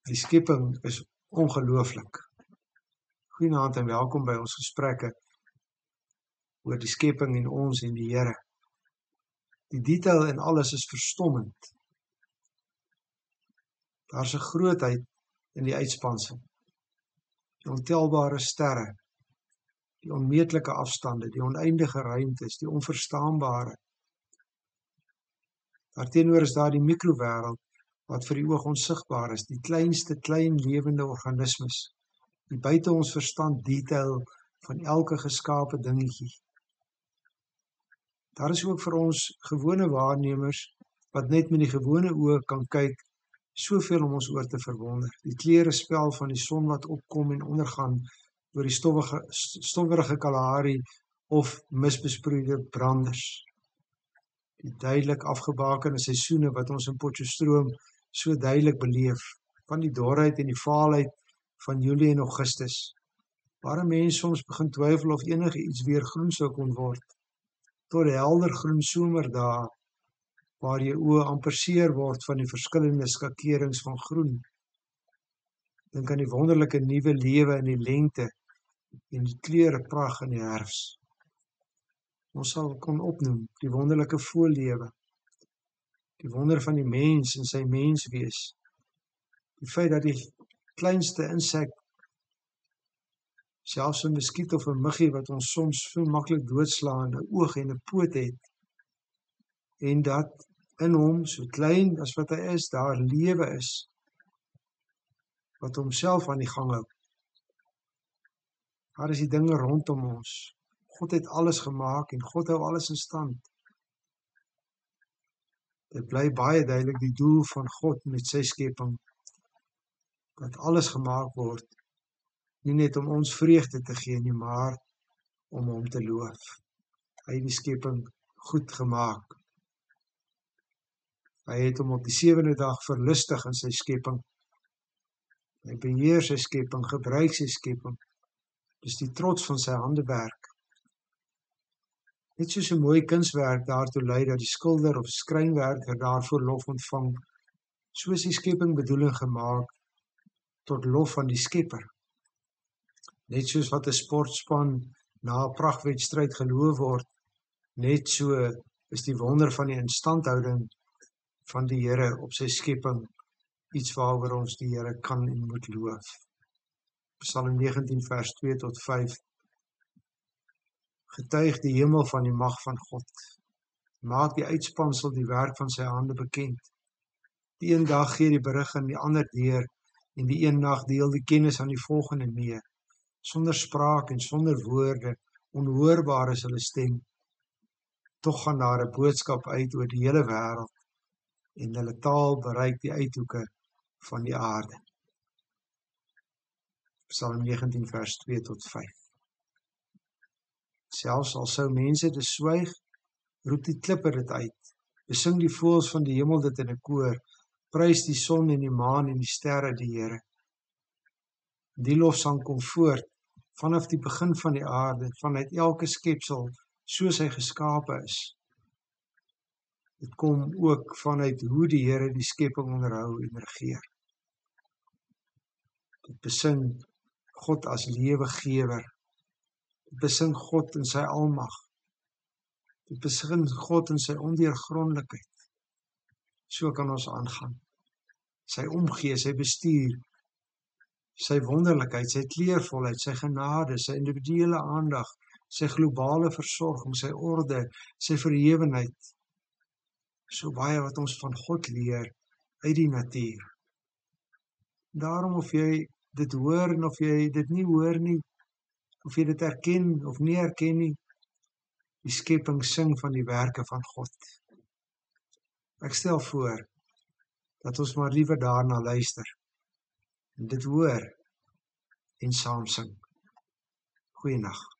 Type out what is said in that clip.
Die skepping is ongelooflik. Goeienaand en welkom by ons gesprekke oor die skepping en ons en die Here. Die detail in alles is verstommend. Daar's 'n grootheid in die uitspansel. Die ontelbare sterre, die onmeetlike afstande, die oneindige ruimtes, die onverstaanbare. Daarteenoor is daar die mikrowêreld wat vir die oog onsigbaar is, die kleinste klein lewende organismes, die buite ons verstand detail van elke geskape dingetjie. Daar is ook vir ons gewone waarnemers, wat net met die gewone oë kan kyk, soveel om ons oor te verwonder. Die kleurespel van die son wat opkom en ondergaan oor die stowwerige Kalahari of misbesproeide branders. Die duidelik afgebakende seisoene wat ons in Potchefstroom so duidelik beleef, van die dorheid en die vaalheid van Julie en Augustus, waar 'n mens soms begin twyfel of enige iets weer groen sou kon word, tot helder groen somerdae, waar jou oë amper seer word van die verskillende skakerings van groen. Dink aan die wonderlike nuwe lewe in die lente en die kleurepragt in die herfs. Ons sal kon opnoem die wonderlike voorlewe, die wonder van die mens en sy menswees, die feit dat die kleinste insek, selfs 'n muskiet of 'n muggie wat ons soms so maklik doodslaan, 'n oog en 'n poot het, en dat in hom, so klein as wat hy is, daar lewe is, wat homself aan die gang hou. Daar is die dinge rondom ons. God het alles gemaak en God hou alles in stand. Dit bly baie duidelik die doel van God met sy skepping, dat alles gemaak word, nie net om ons vreugde te gee nie, maar om hom te loof. Hy het die skepping goed gemaak. Hy het hom op die 7de dag verlustig in sy skepping. Hy beheer sy skepping, gebruik sy skepping. Dis die trots van sy handewerk. Net soos 'n mooi kunswerk daartoe lei dat die skilder of skrynwerker daarvoor lof ontvang, so is die skepping bedoeling gemaak tot lof van die Skepper. Net soos wat 'n sportspan na 'n pragtwedstryd geloof word, net so is die wonder van die instandhouding van die Here op sy skepping iets waaroor ons die Here kan en moet loof. Psalm 19 vers 2 tot 5. Getuig die hemel van die mag van God. Maak die uitspansel die werk van sy hande bekend. Die een dag gee die berig aan die ander deur, en die een nag deel die kennis aan die volgende mee. Sonder spraak en sonder woorde, onhoorbaar is hulle stem. Tog gaan daar 'n boodskap uit oor die hele wêreld, en hulle taal bereik die uithoeke van die aarde. Psalm 19 vers 2 tot 5. Selfs al sou mense dit swyg, roep die klippe dit uit. Besing die voëls van die hemel dit in 'n koor, prys die son en die maan en die sterre die Here. Die lofsang kom voort vanaf die begin van die aarde, vanuit elke skepsel soos hy geskape is. Dit kom ook vanuit hoe die Here die skepping onderhou en regeer. Dit besing God as lewegewer. Dit besing God in sy almag. Dit besing God in sy ondeurgrondelikheid. So kan ons aangaan. Sy omgee, sy bestuur, sy wonderlikheid, sy kleurvolheid, sy genade, sy individuele aandag, sy globale versorging, sy orde, sy verhewenheid. So baie wat ons van God leer uit die natuur. Daarom of jy dit hoor en of jy dit nie hoor nie, of jy dit erken of nie erken nie, die skepping sing van die werke van God. Ek stel voor dat ons maar liewer daarna luister, en dit hoor en saam sing. Goeienaand.